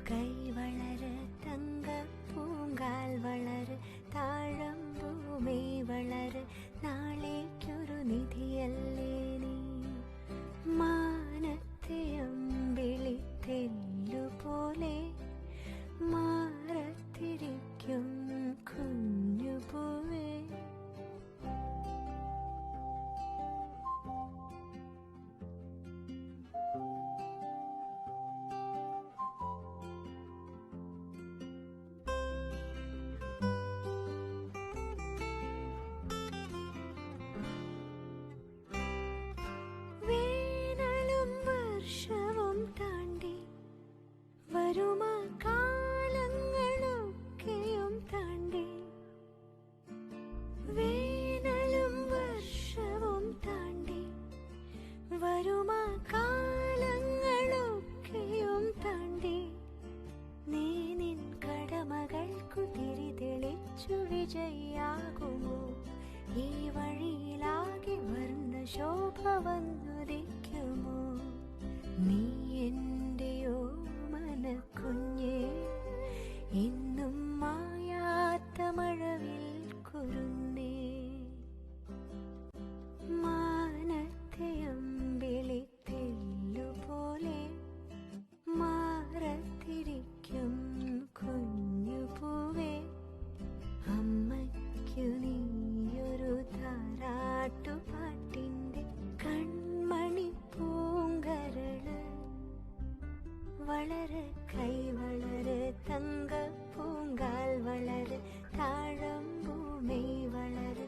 കൈ വളര് തങ്ക പൂങ്കാൽ വളര് താഴമ്പൂമേ വളര് നാളേക്കൊരു നിധിയല്ലേ നീ. മാനത്തെ അമ്പിളിത്തെല്ലുപോലെ മാറത്തിരിക്കും കുഞ്ഞുപൂവേ. വേനലും വർഷവും താണ്ടി വരുമാ കാലങ്ങളൊക്കെയും താണ്ടി, വേനലും വർഷവും താണ്ടി വരുമാ കാലങ്ങളൊക്കെയും താണ്ടി, നീ നിൻ കടമകൾക്കു തിരി തെളിച്ചു വിജയിയാകുമോ? ഈ വഴിയിലാകെ വർണ്ണ ശോഭ വന്നുദിക്കുമോ? നീ എന്റെയോ മനക്കുഞ്ഞേ, ഇന്നും മായാത്ത മഴവിൽ കുരുന്നേ. മാനത്തെ അമ്പിളിത്തെല്ലുപോലെ മാറത്തിരിക്കും കുഞ്ഞുപൂവേ. അമ്മയ്ക്കു നീയൊരു താരാട്ടുപാട്ടിന്റെ കൺമണി പൂങ്കരള്. വളര് കൈ വളര് തങ്ക പൂങ്കാൽ വളര് താഴമ്പൂമേ വളര്